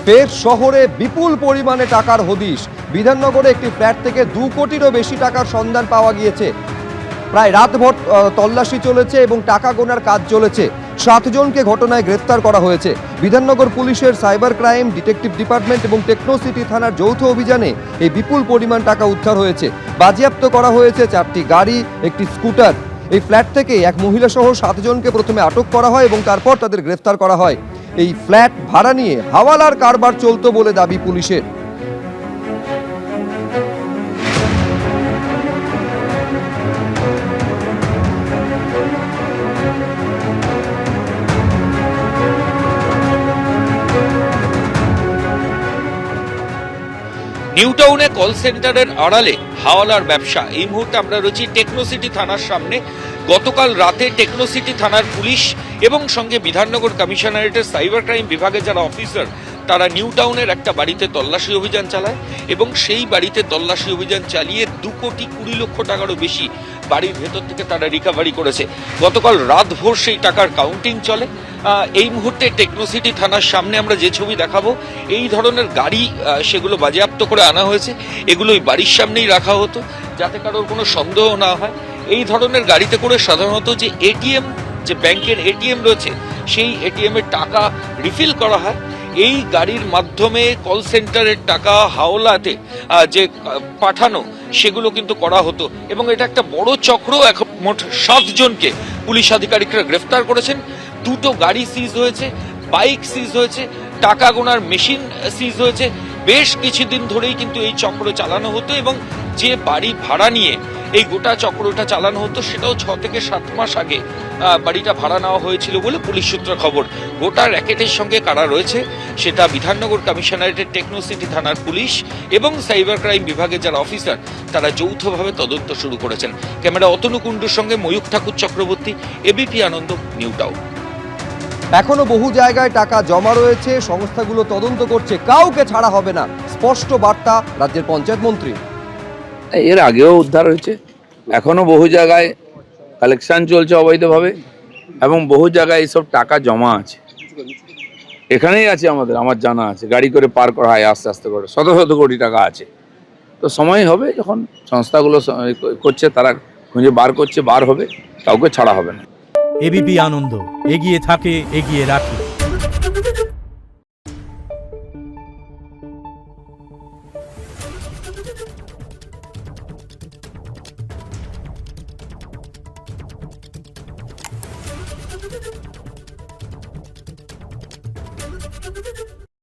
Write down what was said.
ফের শহরে বিপুল পরিমাণে টাকার হদিশ। বিধাননগরে একটি ফ্ল্যাট থেকে 2 কোটিরও বেশি টাকার সন্ধান পাওয়া গিয়েছে। প্রায় রাতভর তল্লাশি চলেছে এবং টাকা গোনার কাজ চলেছে। 7 জনকে ঘটনায় গ্রেফতার করা হয়েছে। বিধাননগর পুলিশের সাইবার ক্রাইম ডিটেকটিভ ডিপার্টমেন্ট এবং টেকনো সিটি থানার যৌথ অভিযানে এই বিপুল পরিমাণ টাকা উদ্ধার হয়েছে। বাজেয়াপ্ত করা হয়েছে 4টি গাড়ি, একটি স্কুটার। এই ফ্ল্যাট থেকে এক মহিলা সহ 7 জনকে প্রথমে আটক করা হয় এবং তারপর তাদের গ্রেফতার করা হয়। এই ফ্ল্যাট ভাড়া নিয়ে হাওয়ালার কারবার চলতো বলে দাবি পুলিশের। নিউ টাউনে কল সেন্টারের আড়ালে হাওয়ালার ব্যবসা। এই মুহূর্তে আমরা রয়েছি টেকনো সিটি থানার সামনে। গতকাল রাতে টেকনো সিটি থানার পুলিশ এবং সঙ্গে বিধাননগর কমিশনারেটের সাইবার ক্রাইম বিভাগের যারা অফিসার তারা নিউ টাউনের একটা বাড়িতে তল্লাশি অভিযান চালায় এবং সেই বাড়িতে তল্লাশি অভিযান চালিয়ে 2 কোটি 20 লক্ষ টাকারও বেশি বাড়ির ভেতর থেকে তারা রিকভারি করেছে। গতকাল রাতভর সেই টাকার কাউন্টিং চলে। এই মুহূর্তে টেকনো সিটি থানার সামনে আমরা যে ছবি দেখাবো, এই ধরনের গাড়ি সেগুলো বাজেয়াপ্ত করে আনা হয়েছে। এগুলো ওই বাড়ির সামনেই রাখা হতো যাতে কারোর কোনো সন্দেহ না হয়। এই ধরনের গাড়িতে করে সাধারণত যে এটিএম, যে ব্যাংকের এটিএম রয়েছে, সেই এটিএমের টাকা রিফিল করা হয়। এই গাড়ির মাধ্যমে কল সেন্টারের টাকা হাওলাতে যে পাঠানো সেগুলো কিন্তু করা হতো এবং এটা একটা বড় চক্র। এখন মোট 7 জনকে পুলিশ আধিকারিকরা গ্রেফতার করেছেন। 2টো গাড়ি সিজ হয়েছে, বাইক সিজ হয়েছে, টাকা গোনার মেশিন সিজ হয়েছে। বেশ কিছুদিন ধরেই কিন্তু এই চক্র চালানো হতো এবং যে বাড়ি ভাড়া নিয়ে এই গোটা চক্রটা চালানো হতো সেটাও 6 থেকে 7 মাস আগে বাড়িটা ভাড়া নেওয়া হয়েছিল বলে পুলিশ সূত্রে খবর। গোটা র্যাকেটের সঙ্গে কারা রয়েছে সেটা বিধাননগর কমিশনারেটের টেকনো সিটি থানার পুলিশ এবং সাইবার ক্রাইম বিভাগের যারা অফিসার তারা যৌথভাবে তদন্ত শুরু করেছেন। ক্যামেরা অতনু কুণ্ডুর সঙ্গে ময়ূখ ঠাকুর চক্রবর্তী, এবিপি আনন্দ, নিউ টাউন। এখনো বহু জায়গায় টাকা জমা রয়েছে, সংস্থাগুলো তদন্ত করছে, কাউকে ছাড়া হবে না, স্পষ্ট বার্তা রাজ্যের পঞ্চায়েত মন্ত্রী। এর আগেও উদ্ধার হয়েছে, এখনো বহু জায়গায় কালেকশন চলছে অবৈধভাবে এবং বহু জায়গায় এইসব টাকা জমা আছে। এখানেই আছে আমার জানা আছে, গাড়ি করে পার করা হয় আস্তে আস্তে করে, শত শত কোটি টাকা আছে। তো সময় হবে যখন সংস্থাগুলো করছে, তারা খুঁজে বার করছে, বার হবে, কাউকে ছাড়া হবে না। এবিপি আনন্দ, এগিয়ে থাকে, এগিয়ে রাখে।